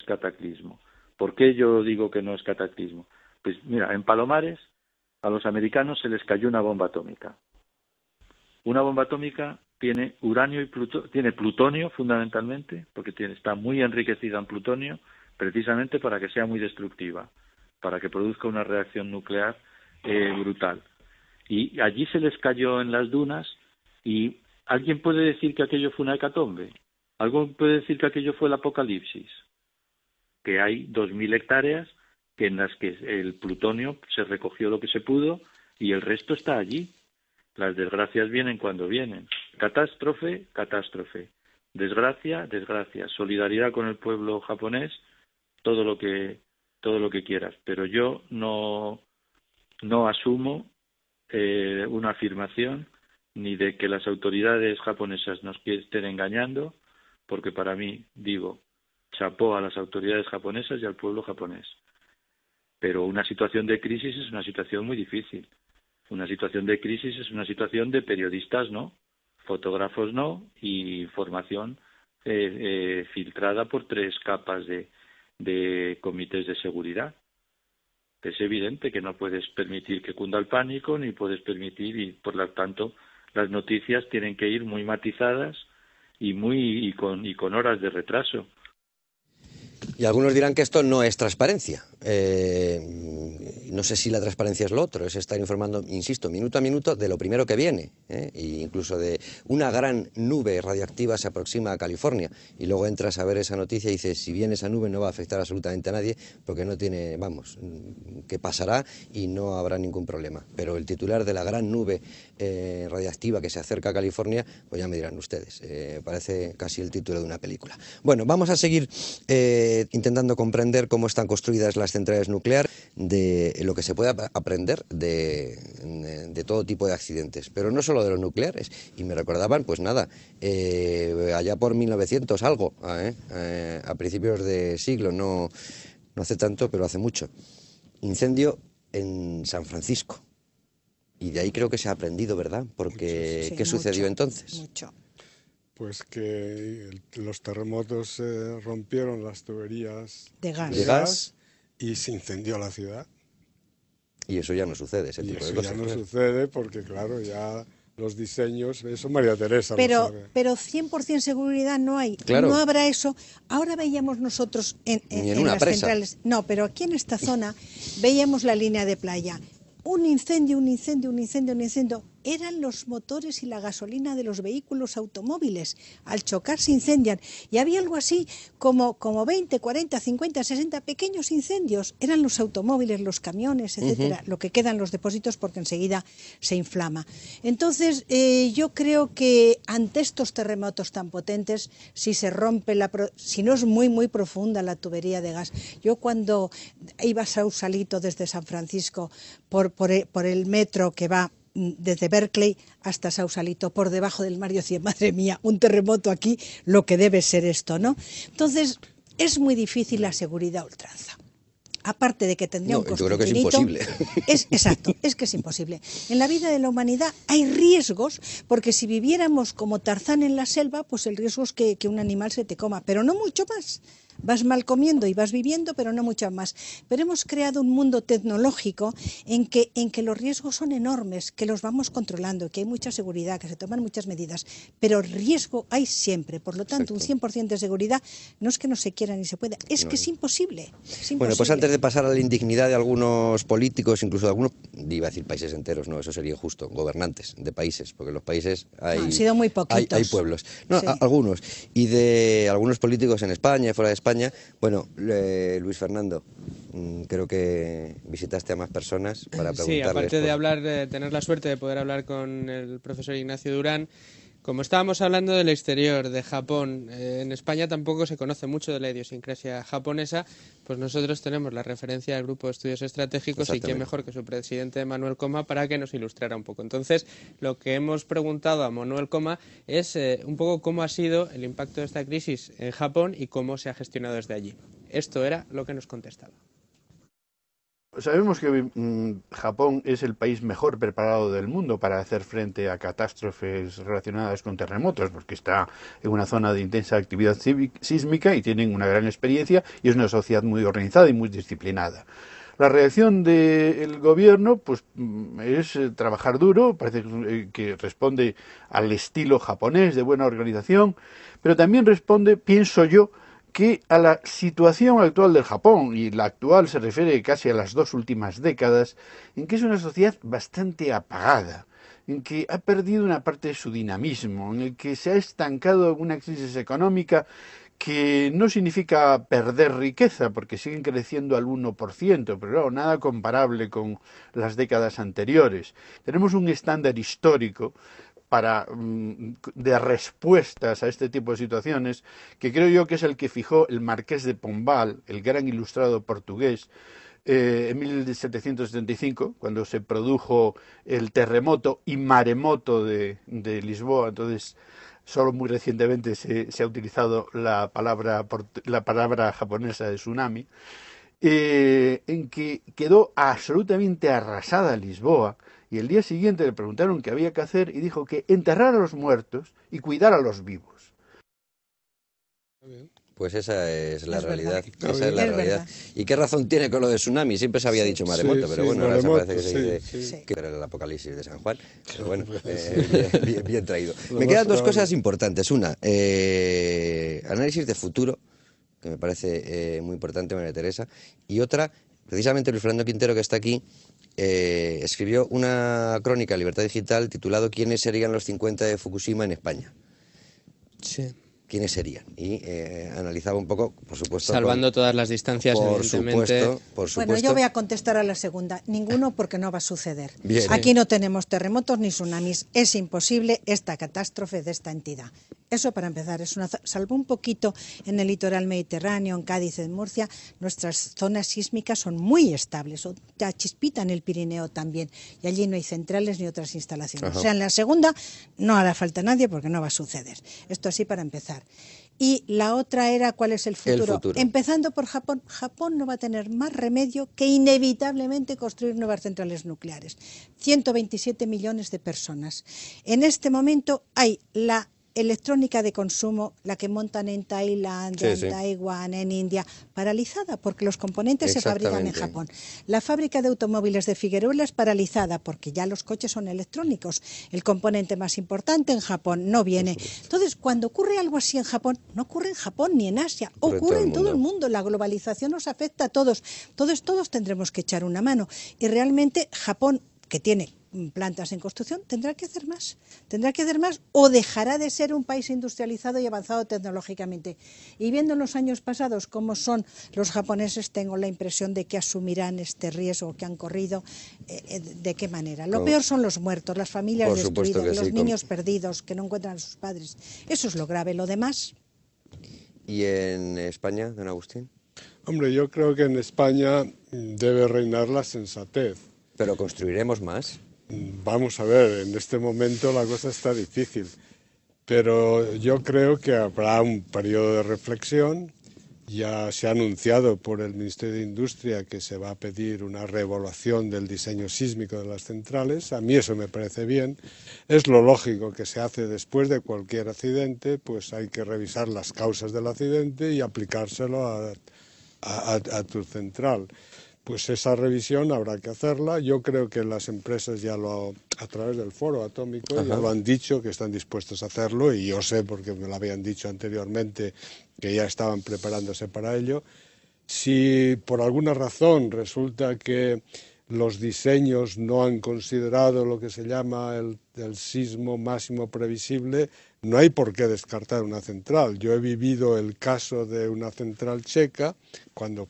cataclismo. ¿Por qué yo digo que no es cataclismo? Pues mira, en Palomares a los americanos se les cayó una bomba atómica. Una bomba atómica tiene uranio y tiene plutonio fundamentalmente, porque está muy enriquecida en plutonio, precisamente para que sea muy destructiva, para que produzca una reacción nuclear brutal. Y allí se les cayó en las dunas, y ¿alguien puede decir que aquello fue una hecatombe? ¿Alguien puede decir que aquello fue el apocalipsis? Que hay 2.000 hectáreas en las que el plutonio se recogió lo que se pudo y el resto está allí. Las desgracias vienen cuando vienen. Catástrofe, catástrofe. Desgracia, desgracia. Solidaridad con el pueblo japonés, todo lo que quieras. Pero yo no asumo una afirmación ni de que las autoridades japonesas nos estén engañando, porque para mí, digo, chapó a las autoridades japonesas y al pueblo japonés. Pero una situación de crisis es una situación muy difícil. Una situación de crisis es una situación de periodistas no, fotógrafos no, y información filtrada por 3 capas de comités de seguridad. Es evidente que no puedes permitir que cunda el pánico, ni puedes permitir, y por lo tanto las noticias tienen que ir muy matizadas y con horas de retraso. Y algunos dirán que esto no es transparencia. No sé si la transparencia es lo otro, es estar informando, insisto, minuto a minuto de lo primero que viene, e incluso de una gran nube radioactiva se aproxima a California, y luego entras a ver esa noticia y dices, si bien esa nube no va a afectar absolutamente a nadie, porque no tiene, vamos, que pasará y no habrá ningún problema. Pero el titular de la gran nube radiactiva que se acerca a California, pues ya me dirán ustedes, parece casi el título de una película. Bueno, vamos a seguir intentando comprender cómo están construidas las centrales nucleares, de lo que se puede aprender de todo tipo de accidentes, pero no solo de los nucleares. Y me recordaban, pues nada, allá por 1900 algo, a principios de siglo, no hace tanto, pero hace mucho, incendio en San Francisco. Y de ahí creo que se ha aprendido, ¿verdad? Porque sí, ¿qué sucedió entonces? Mucho. Pues que los terremotos rompieron las tuberías de gas y se incendió la ciudad. Y eso ya no sucede, ese tipo de cosas. Ya no sucede porque, claro, ya los diseños, eso María Teresa pero, lo sabe. Pero 100% seguridad no hay, claro. No habrá eso. Ahora veíamos nosotros en una las presa. Centrales, no, pero aquí en esta zona veíamos la línea de playa. Un incendio, eran los motores y la gasolina de los vehículos automóviles. Al chocar se incendian. Y había algo así como 20, 40, 50, 60 pequeños incendios. Eran los automóviles, los camiones, etcétera, lo que quedan los depósitos porque enseguida se inflama. Entonces, yo creo que ante estos terremotos tan potentes, si se rompe si no es muy, muy profunda la tubería de gas. Yo cuando iba a Sausalito desde San Francisco por el metro que va desde Berkeley hasta Sausalito, por debajo del mar, yo decía, madre mía, un terremoto aquí, lo que debe ser esto, ¿no? Entonces, es muy difícil la seguridad a ultranza. Aparte de que tendría un costo yo creo infinito, que es imposible. Exacto, es que es imposible. En la vida de la humanidad hay riesgos, porque si viviéramos como Tarzán en la selva, pues el riesgo es que un animal se te coma, pero no mucho más. Vas mal comiendo y vas viviendo, pero no mucho más. Pero hemos creado un mundo tecnológico en que los riesgos son enormes, que los vamos controlando, que hay mucha seguridad, que se toman muchas medidas, pero riesgo hay siempre. Por lo tanto, Exacto. un 100% de seguridad no es que no se quiera ni se pueda, es que es imposible. Bueno, pues antes de pasar a la indignidad de algunos políticos, incluso de algunos, iba a decir países enteros, no, eso sería injusto, gobernantes de países, porque los países han sido muy poquitos. Hay pueblos. No, sí. Algunos. Y de algunos políticos en España y fuera de España. Bueno, Luis Fernando, creo que visitaste a más personas para preguntarles. Sí, aparte de hablar, de tener la suerte de poder hablar con el profesor Ignacio Durán, como estábamos hablando del exterior, de Japón, en España tampoco se conoce mucho de la idiosincrasia japonesa, pues nosotros tenemos la referencia del Grupo de Estudios Estratégicos y quién mejor que su presidente Manuel Coma para que nos ilustrara un poco. Entonces, lo que hemos preguntado a Manuel Coma es un poco cómo ha sido el impacto de esta crisis en Japón y cómo se ha gestionado desde allí. Esto era lo que nos contestaba. Sabemos que Japón es el país mejor preparado del mundo para hacer frente a catástrofes relacionadas con terremotos, porque está en una zona de intensa actividad sísmica y tienen una gran experiencia y es una sociedad muy organizada y muy disciplinada. La reacción del gobierno pues es trabajar duro, parece que responde al estilo japonés de buena organización, pero también responde, pienso yo, que a la situación actual del Japón, y la actual se refiere casi a las 2 últimas décadas, en que es una sociedad bastante apagada, en que ha perdido una parte de su dinamismo, en el que se ha estancado en una crisis económica que no significa perder riqueza, porque siguen creciendo al 1%, pero claro, nada comparable con las décadas anteriores. Tenemos un estándar histórico de respuestas a este tipo de situaciones, que creo yo que es el que fijó el Marqués de Pombal, el gran ilustrado portugués, en 1775, cuando se produjo el terremoto y maremoto de Lisboa. Entonces, solo muy recientemente se ha utilizado la palabra japonesa de tsunami, en que quedó absolutamente arrasada Lisboa, y el día siguiente le preguntaron qué había que hacer y dijo que enterrar a los muertos y cuidar a los vivos. Pues esa es la realidad. Verdad. Esa es la realidad. Verdad. ¿Y qué razón tiene con lo de tsunami? Siempre se había dicho maremoto, pero bueno, ahora maremoto, parece que se dice que era el apocalipsis de San Juan. Pero bueno, bien traído. Me quedan dos cosas importantes. Una, análisis de futuro, que me parece muy importante, María Teresa. Y otra, precisamente Luis Fernando Quintero, que está aquí, escribió una crónica en Libertad Digital titulado ¿Quiénes serían los 50 de Fukushima en España? Sí. ¿Quiénes serían? Y analizaba un poco, por supuesto... Salvando todas las distancias, evidentemente. Por supuesto. Bueno, yo voy a contestar a la segunda. Ninguno, porque no va a suceder. Bien. Aquí no tenemos terremotos ni tsunamis. Es imposible esta catástrofe de esta entidad. Eso para empezar. Salvo un poquito en el litoral mediterráneo, en Cádiz, en Murcia, nuestras zonas sísmicas son muy estables. O ya chispita en el Pirineo también. Y allí no hay centrales ni otras instalaciones. Ajá. O sea, en la segunda no hará falta nadie porque no va a suceder. Esto así para empezar. Y la otra era ¿cuál es el futuro? El futuro. Empezando por Japón. Japón no va a tener más remedio que inevitablemente construir nuevas centrales nucleares. 127 millones de personas. En este momento hay la electrónica de consumo, la que montan en Tailandia, en Taiwán, en India, paralizada porque los componentes se fabrican en Japón. La fábrica de automóviles de Figueruelas paralizada porque ya los coches son electrónicos. El componente más importante en Japón no viene. Entonces, cuando ocurre algo así en Japón, no ocurre en Japón ni en Asia, ocurre en todo el mundo. La globalización nos afecta a todos. Todos tendremos que echar una mano. Y realmente Japón, que tiene plantas en construcción, tendrá que hacer más o dejará de ser un país industrializado y avanzado tecnológicamente. Y viendo en los años pasados cómo son los japoneses, tengo la impresión de que asumirán este riesgo que han corrido. ¿De qué manera? Lo peor son los muertos, las familias destruidas, los niños perdidos que no encuentran a sus padres. Eso es lo grave. Lo demás... ¿Y en España, don Agustín? Hombre, yo creo que en España debe reinar la sensatez. ¿Pero construiremos más? Vamos a ver, en este momento la cosa está difícil, pero yo creo que habrá un periodo de reflexión. Ya se ha anunciado por el Ministerio de Industria que se va a pedir una reevaluación del diseño sísmico de las centrales. A mí eso me parece bien. Es lo lógico que se hace después de cualquier accidente, pues hay que revisar las causas del accidente y aplicárselo a tu central. Pues esa revisión habrá que hacerla. Yo creo que las empresas a través del Foro Atómico, ya lo han dicho, que están dispuestos a hacerlo, y yo sé, porque me lo habían dicho anteriormente, que ya estaban preparándose para ello. Si por alguna razón resulta que los diseños no han considerado lo que se llama el sismo máximo previsible, no hay por qué descartar una central. Yo he vivido el caso de una central checa, cuando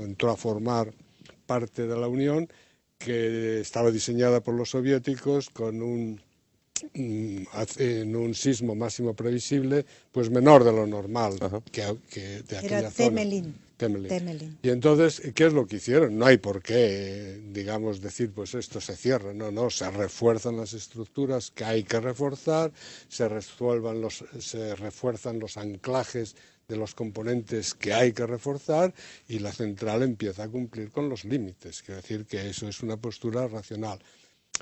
entró a formar parte de la Unión, que estaba diseñada por los soviéticos en un sismo máximo previsible pues menor de lo normal que de aquella Era zona. Temelín. Y entonces, ¿qué es lo que hicieron? No hay por qué, digamos, decir, pues esto se cierra. No, se refuerzan las estructuras que hay que reforzar, se refuerzan los anclajes de los componentes que hay que reforzar y la central empieza a cumplir con los límites. Quiero decir que eso es una postura racional.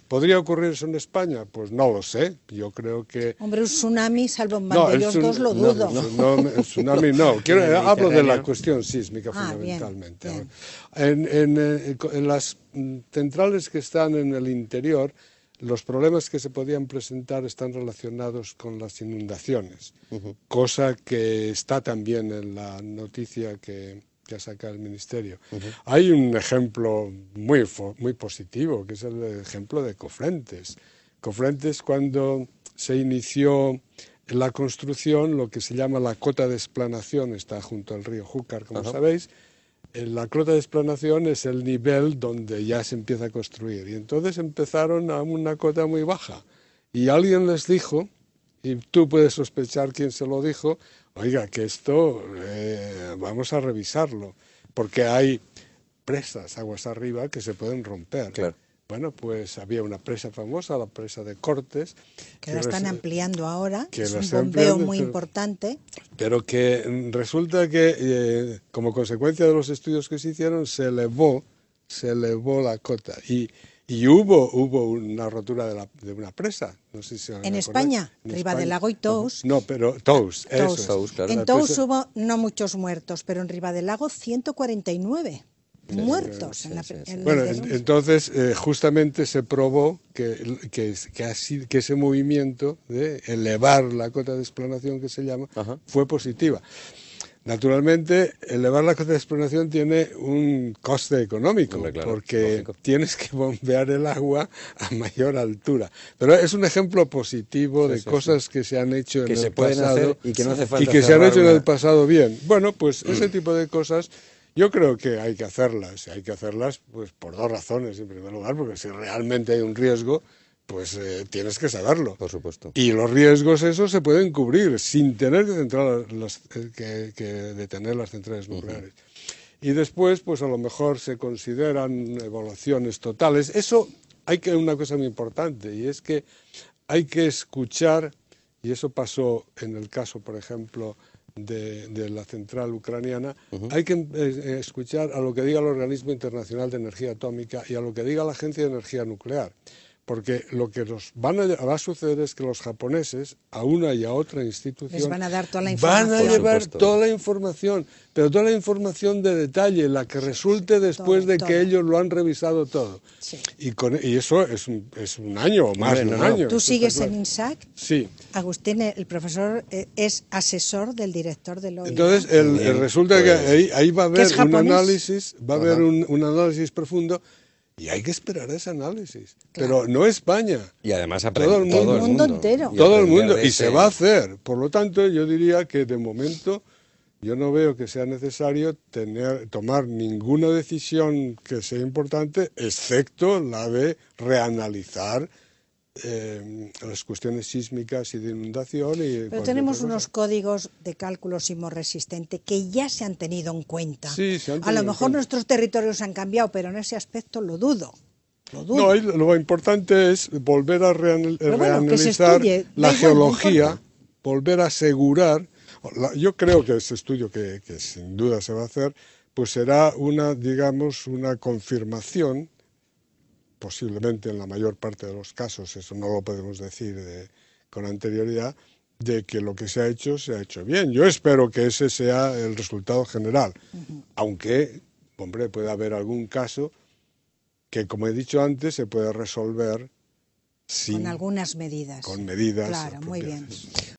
¿Podría ocurrir eso en España? Pues no lo sé. Yo creo que... Hombre, un tsunami, salvo en Vandellós 2, lo dudo. No, el tsunami no. Hablo de la cuestión sísmica fundamentalmente. Bien. En las centrales que están en el interior, los problemas que se podían presentar están relacionados con las inundaciones, cosa que está también en la noticia que ha sacado el Ministerio. Hay un ejemplo muy positivo, que es el ejemplo de Cofrentes. Cofrentes, cuando se inició la construcción, lo que se llama la cota de explanación, está junto al río Júcar, como sabéis. La cota de explanación es el nivel donde ya se empieza a construir. Y entonces empezaron a una cota muy baja. Y alguien les dijo, y tú puedes sospechar quién se lo dijo, oiga, que esto vamos a revisarlo, porque hay presas aguas arriba que se pueden romper. Claro. Bueno, pues había una presa famosa, la presa de Cortes. Que la están ampliando ahora, que es un bombeo muy importante. Pero que resulta que, como consecuencia de los estudios que se hicieron, se elevó la cota. Y hubo una rotura de una presa. No sé si en España, Ribadelago y Tous. No, pero Tous, claro. En Tous hubo no muchos muertos, pero en Ribadelago 149 muertos. Bueno, entonces justamente se probó que ese movimiento de elevar la cota de explanación, que se llama, fue positiva. Naturalmente, elevar la cota de explanación tiene un coste económico, claro, porque lógico, tienes que bombear el agua a mayor altura. Pero es un ejemplo positivo de cosas que se han hecho en el pasado y que no hace falta y que se han hecho en el pasado bien. Bueno, pues ese tipo de cosas yo creo que hay que hacerlas. Hay que hacerlas pues por dos razones. En primer lugar, porque si realmente hay un riesgo, pues tienes que saberlo. Por supuesto. Y los riesgos esos se pueden cubrir sin tener que detener las centrales nucleares. Y después, pues a lo mejor se consideran evaluaciones totales. Eso hay que una cosa muy importante, y es que hay que escuchar, y eso pasó en el caso, por ejemplo, de la central ucraniana, hay que escuchar a lo que diga el Organismo Internacional de Energía Atómica y a lo que diga la Agencia de Energía Nuclear. Porque lo que va a suceder es que los japoneses, a una y a otra institución, les van a dar toda la información. Van a llevar toda la información, pero toda la información de detalle, la que resulte después de que ellos lo han revisado todo. Sí. Y eso es un año o más de un año. ¿Tú sigues en INSAC? Sí. Agustín, el profesor, es asesor del director del OIE. Entonces, resulta que ahí va a haber un análisis, un análisis profundo. Y hay que esperar ese análisis. Claro. Pero no España. Y además todo el mundo entero. Todo el mundo. Y se va a hacer. Por lo tanto, yo diría que de momento yo no veo que sea necesario tomar ninguna decisión que sea importante, excepto la de reanalizar las cuestiones sísmicas y de inundación. Pero tenemos unos códigos de cálculo sismorresistente que ya se han tenido en cuenta. Sí, se han tenido a lo mejor nuestros territorios han cambiado, pero en ese aspecto lo dudo. No, lo importante es volver a reanalizar la geología, volver a asegurar. Yo creo que ese estudio, que sin duda se va a hacer, pues será una confirmación, posiblemente en la mayor parte de los casos, eso no lo podemos decir con anterioridad, de que lo que se ha hecho bien. Yo espero que ese sea el resultado general, aunque, hombre, puede haber algún caso que, como he dicho antes, se puede resolver con algunas medidas. Con medidas. Claro, muy bien.